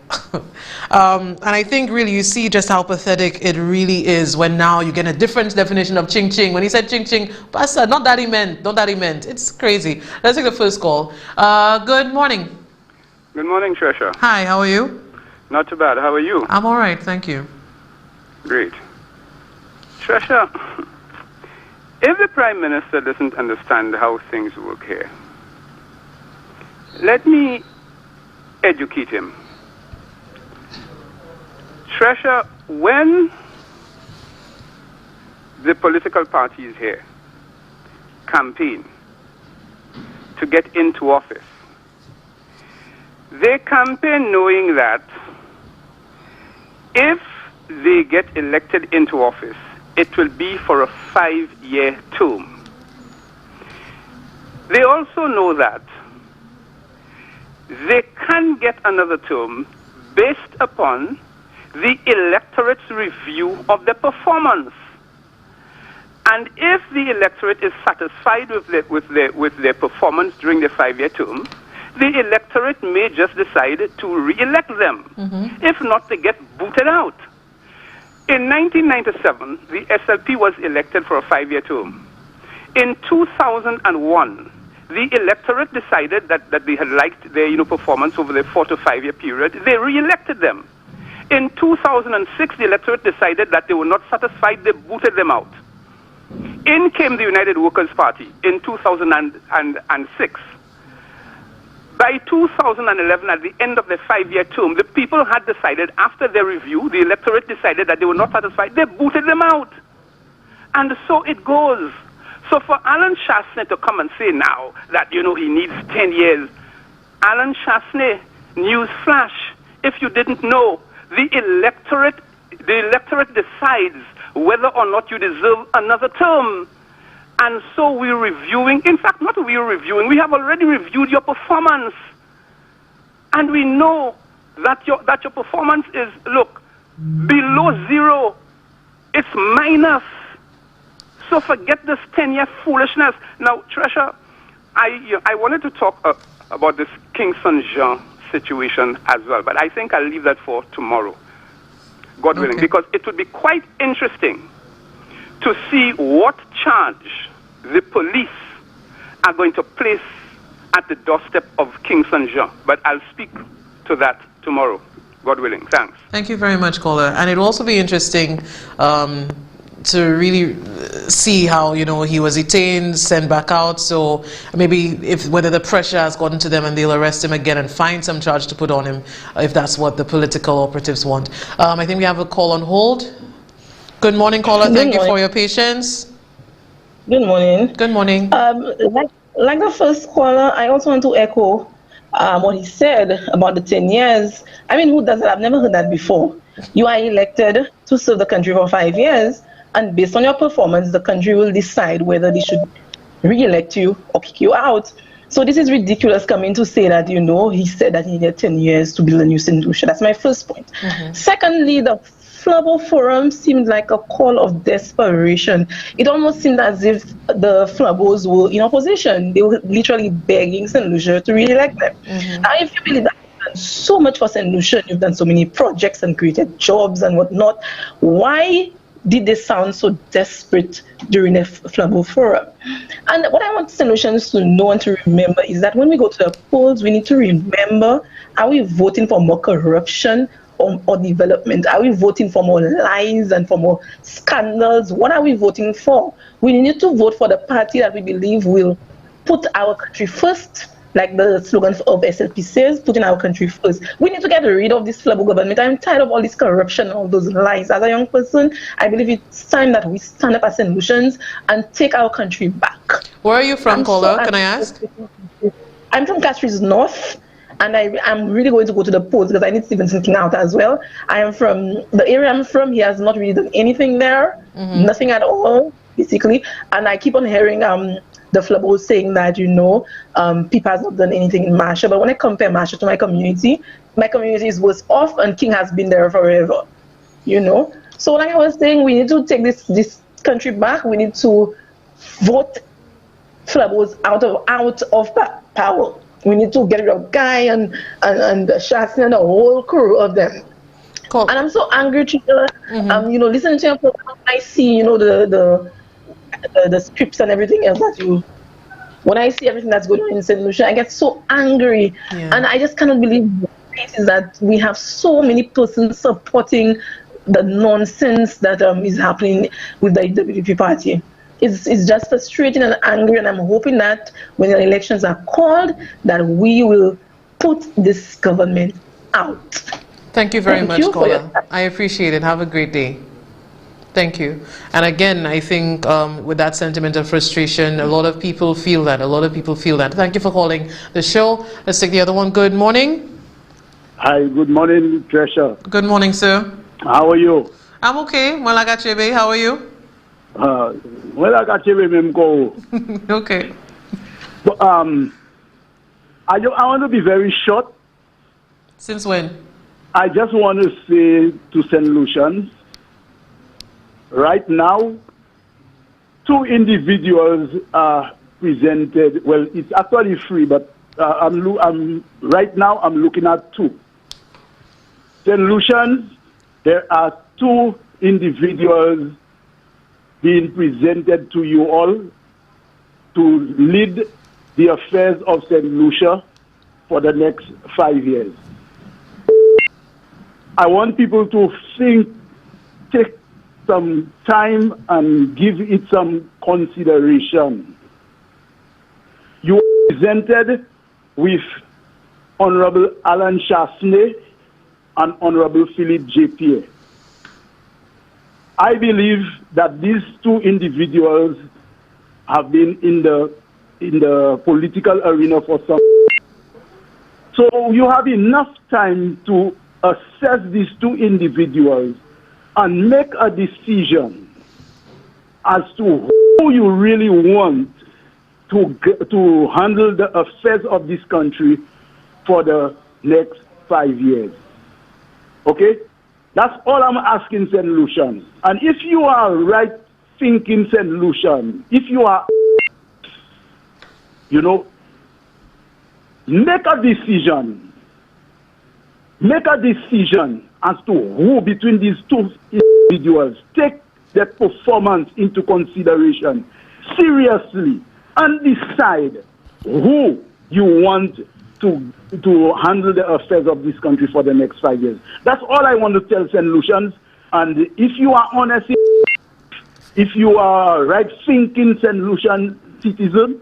And I think really you see just how pathetic it really is when now you get a different definition of ching ching. When he said ching ching, Pastor, not that he meant, not that he meant. It's crazy. Let's take the first call. Good morning. Good morning, Tresha. Hi, how are you? Not too bad. How are you? I'm all right, thank you. Great. Tresha, if the Prime Minister doesn't understand how things work here, let me educate him. Tresha, when the political parties here campaign to get into office, they campaign knowing that if they get elected into office, it will be for a 5-year term. They also know that they can get another term based upon the electorate's review of the performance. And if the electorate is satisfied with their performance during the 5-year term, the electorate may just decide to re-elect them. If not, they get booted out. In 1997, the SLP was elected for a 5-year term. In 2001, the electorate decided that they had liked their performance over the 4 to 5 year period. They re-elected them. In 2006, the electorate decided that they were not satisfied. They booted them out. In came the United Workers' Party in 2006. By 2011, at the end of the 5-year term, the people had decided, after their review, the electorate decided that they were not satisfied. They booted them out. And so it goes. So for Alan Shastney to come and say now that, he needs 10 years, Alan Shastney, news flash, if you didn't know, the electorate decides whether or not you deserve another term. And so we're reviewing, in fact, not we're reviewing, we have already reviewed your performance. And we know that your performance is, look, below zero. It's minus. So forget this 10-year foolishness. Now, Tresha, I wanted to talk about this Kingston Jean situation as well, but I think I'll leave that for tomorrow, God willing, because it would be quite interesting to see what charge the police are going to place at the doorstep of Kingston Jean. But I'll speak to that tomorrow, God willing. Thanks. Thank you very much, caller. And it'll also be interesting to really see how, he was detained, sent back out. So maybe whether the pressure has gotten to them and they'll arrest him again and find some charge to put on him, if that's what the political operatives want. I think we have a call on hold. Good morning, caller. Thank you for your patience. Good morning. Good morning. Like the first caller, I also want to echo what he said about the 10 years. I mean, who does that? I've never heard that before. You are elected to serve the country for 5 years, and based on your performance, the country will decide whether they should re-elect you or kick you out. So this is ridiculous coming to say that, he said that he needed 10 years to build a new St. Lucia. That's my first point. Secondly, the Flabo Forum seemed like a call of desperation. It almost seemed as if the Flabos were in opposition. They were literally begging St. Lucia to re-elect them. Now, if you believe that you've done so much for St. Lucia, you've done so many projects and created jobs and whatnot, why did they sound so desperate during the Flabo Forum? And what I want St. Lucians to know and to remember is that when we go to the polls, we need to remember, are we voting for more corruption or development? Are we voting for more lies and for more scandals? What are we voting for? We need to vote for the party that we believe will put our country first like the slogan of SLP says, putting our country first. We need to get rid of this flabble government. I'm tired of all this corruption and all those lies. As a young person, I believe it's time that we stand up as St. Lucians and take our country back. Where are you from, caller? Can I ask? I'm from Castries North, and I'm really going to go to the polls because I need Stevenson King out as well. I am from the area I'm from. He has not really done anything there, nothing at all, basically. And I keep on hearing the flabble saying that, people has not done anything in Masha. But when I compare Masha to my community is worse off, and King has been there forever, So like I was saying, we need to take this country back. We need to vote flabbles out of power. We need to get rid of Guy and Shastin and the whole crew of them. Cool. And I'm so angry, Trisha. Listening to your program, I see, the scripts and everything else when I see everything that's going on in St. Lucia, I get so angry. Yeah. And I just cannot believe that we have so many persons supporting the nonsense that is happening with the WDP party. It's just frustrating and angry, and I'm hoping that when the elections are called, that we will put this government out. Thank you very much, caller. I appreciate it. Have a great day. Thank you. And again, I think with that sentiment of frustration, a lot of people feel that. Thank you for calling the show. Let's take the other one. Good morning. Hi, good morning, Tresha. Good morning, sir. How are you? I'm okay. Malagachebe, how are you? Well, I got you, go. Okay. But, I want to be very short. Since when? I just want to say to St. Lucians, right now, 2 individuals are presented. Well, it's actually 3, but right now I'm looking at 2. St. Lucians, there are 2 individuals being presented to you all to lead the affairs of St. Lucia for the next 5 years. I want people to take some time and give it some consideration. You are presented with Honorable Alan Chasney and Honorable Philip J. Pierre. I believe that these 2 individuals have been in the political arena for some. So you have enough time to assess these 2 individuals and make a decision as to who you really want to handle the affairs of this country for the next 5 years. Okay? That's all I'm asking St. Lucian. And if you are right thinking St. Lucian, if you are, make a decision. Make a decision as to who between these 2 individuals take their performance into consideration seriously and decide who you want to handle the affairs of this country for the next 5 years. That's all I want to tell St. Lucians. And if you are honest, if you are right-thinking St. Lucian citizen,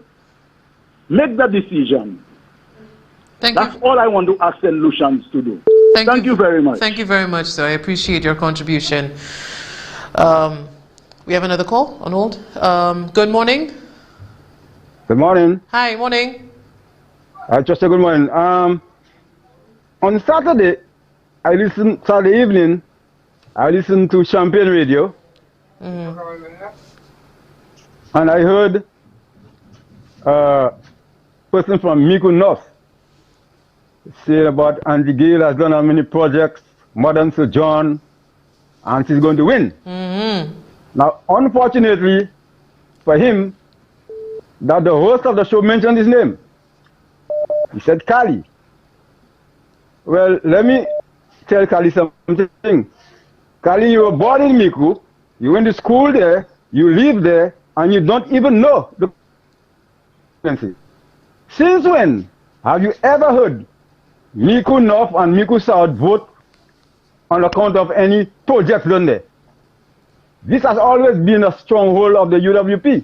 make the decision. That's all I want to ask St. Lucians to do. Thank you very much. Thank you very much, sir. I appreciate your contribution. We have another call on hold. Good morning. Good morning. Hi, morning. Just a good morning. On Saturday evening, I listened to Champagne Radio. And I heard a person from Miku North say about Auntie Gail has done how many projects, Modern Sir John, and she's going to win. Now, unfortunately for him, that the host of the show mentioned his name. He said Kali. Well, let me tell Kali something. Kali, you were born in Miku, you went to school there, you live there, and you don't even know the frequency. Since when have you ever heard Miku North and Miku South vote on account of any projects done there? This has always been a stronghold of the UWP.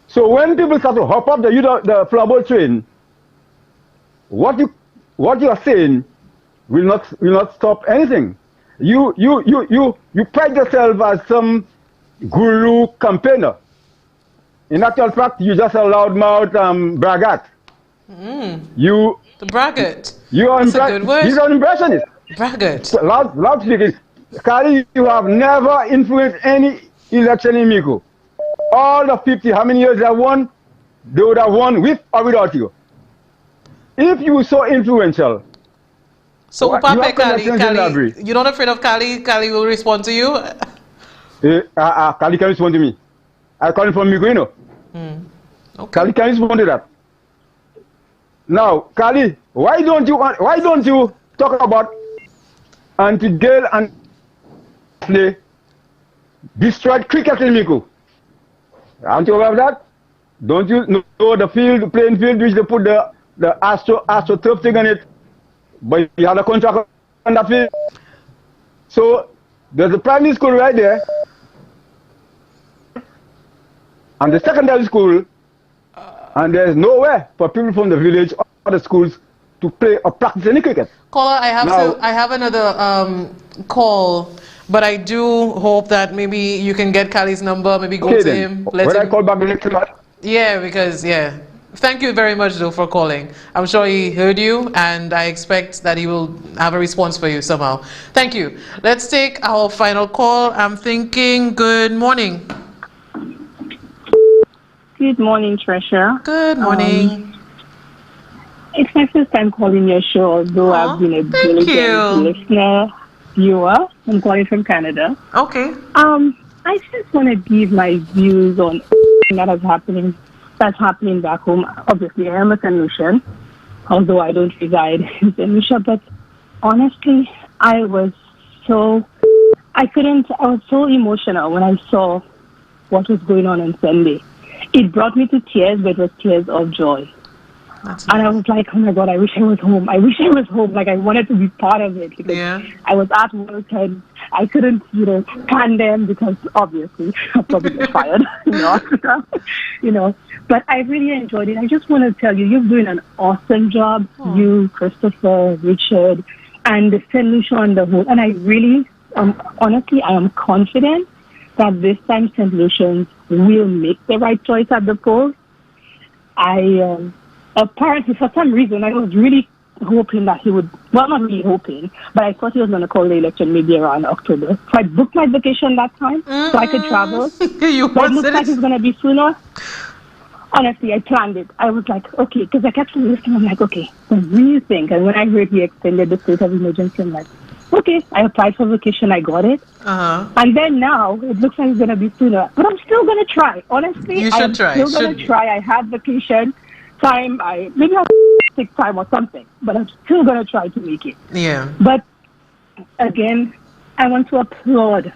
So when people start to hop up the flyable train, what you are saying will not stop anything. You pride yourself as some guru campaigner. In actual fact, you just a loudmouth braggart. You the braggart. You are That's a good word. He's an impressionist. Braggart. Loud speaking. Kali, you have never influenced any election in Mico. All the 50, how many years they have won? They would have won with or without you. If you were so influential. So Pape Kali, you're not afraid of Kali? Kali will respond to you? Kali can respond to me. I call him from Mico, you know. Okay. Kali can respond to that. Now, Kali, why don't you talk about anti-girl and play destroyed cricket in Mico? Aren't you aware of that? Don't you know the playing field which they put the AstroTurf thing on it? But you had a contract on that field. So there's a primary school right there, and the secondary school, and there's nowhere for people from the village or the schools to play or practice any cricket. Caller, I have another call, but I do hope that maybe you can get Kali's number, maybe go to him. When I call back the next time. Yeah, because, thank you very much, though, for calling. I'm sure he heard you, and I expect that he will have a response for you somehow. Thank you. Let's take our final call. I'm thinking, good morning. Good morning, Tresha. Good morning. It's my first time calling your show, although I've been a diligent listener, viewer. I'm calling from Canada. Okay. I just want to give my views on that's happening back home. Obviously, I am a St. Lucian, although I don't reside in St. Lucia, but honestly, I was so emotional when I saw what was going on Sunday. It brought me to tears, but it was tears of joy. And I was like, oh my God, I wish I was home. I wish I was home. Like, I wanted to be part of it. Because I was at work and I couldn't, plan them because obviously I'll probably get fired, But I really enjoyed it. I just want to tell you, you're doing an awesome job. You, Christopher, Richard, and the St. Lucia on the whole. And I really, honestly, I am confident that this time St. Lucians will make the right choice at the polls. Apparently, for some reason, I was really hoping that he would, well, not really hoping, but I thought he was going to call the election maybe around October. So I booked my vacation that time so I could travel. But it looks like it's going to be sooner. Honestly, I planned it. I was like, okay, because I kept listening. I'm like, okay, what do you think? And when I heard he extended the state of emergency, I'm like, okay, I applied for vacation, I got it. And then now, it looks like it's going to be sooner. But I'm still going to try. Honestly, I'm still going to try. I have vacation time. Maybe I'll take time or something. But I'm still going to try to make it. Yeah. But, again, I want to applaud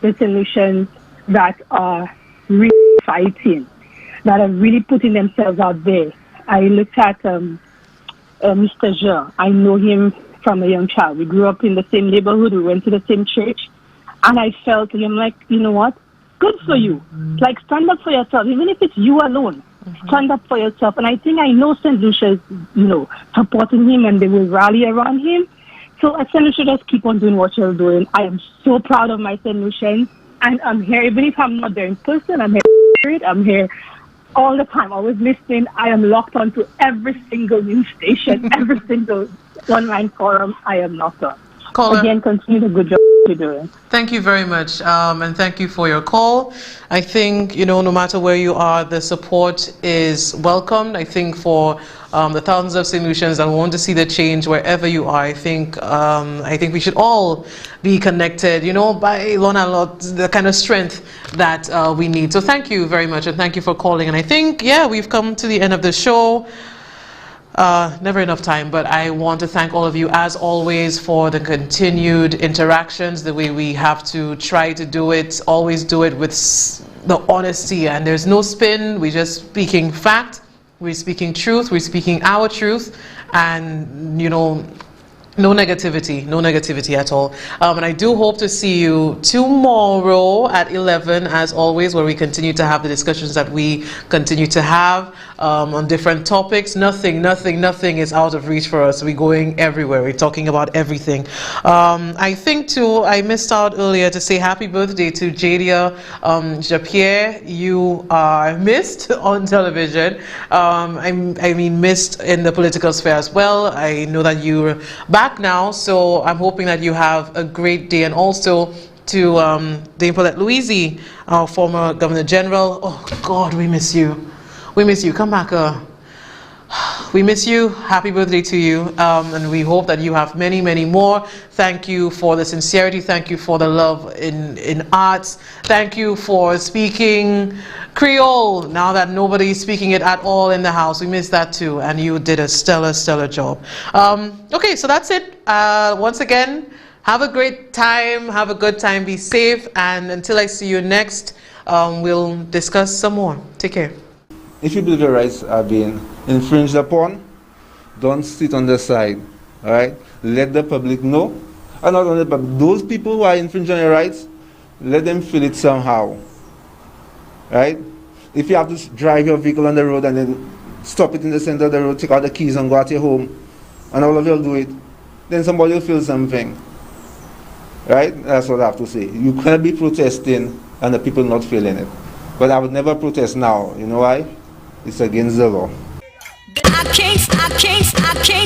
the solutions that are really fighting, that are really putting themselves out there. I looked at Mr. Jean. I know him from a young child. We grew up in the same neighborhood. We went to the same church. And I felt him like, you know what? Good for you. Like, stand up for yourself. Even if it's you alone, stand up for yourself. And I know St. Lucia is, supporting him and they will rally around him. So at St. Lucia, just keep on doing what you're doing. I am so proud of my St. Lucians. And I'm here, even if I'm not there in person, I'm here. I'm here all the time, always listening. I am locked onto every single news station, every single online forum I am locked on. Caller, again, continue the good job you're doing. Thank you very much, and thank you for your call. I think, no matter where you are, the support is welcomed. I think for the thousands of St. Lucians that want to see the change wherever you are, I think we should all be connected, by lot the kind of strength that we need. So thank you very much, and thank you for calling. And I think, we've come to the end of the show. Never enough time, but I want to thank all of you as always for the continued interactions, the way we have to try to do it, always do it with the honesty, and there's no spin. We're just speaking fact, we're speaking truth, we're speaking our truth, and No negativity at all. And I do hope to see you tomorrow at 11, as always, where we continue to have the discussions that we continue to have on different topics. Nothing is out of reach for us. We're going everywhere. We're talking about everything. I think too, I missed out earlier to say happy birthday to Jadia Japierre. You are missed on television. I mean, missed in the political sphere as well. I know that you're back now, so I'm hoping that you have a great day. And also to Dame Paulette Louisi, our former Governor General. Oh God, we miss you. We miss you. Come back. We miss you. Happy birthday to you. And we hope that you have many, many more. Thank you for the sincerity. Thank you for the love in arts. Thank you for speaking Creole, now that nobody's speaking it at all in the house. We miss that too, and you did a stellar job. Okay, so that's it. Once again, have a great time, have a good time, be safe, and until I see you next, we'll discuss some more. Take care. If you believe your rights are being infringed upon, don't sit on the side, all right? Let the public know, and not only, but those people who are infringing your rights, let them feel it somehow. Right? If you have to drive your vehicle on the road and then stop it in the center of the road, take out the keys and go at your home, and all of you will do it, then somebody will feel something. Right? That's what I have to say. You can't be protesting and the people not feeling it. But I would never protest now. You know why? It's against the law. I can't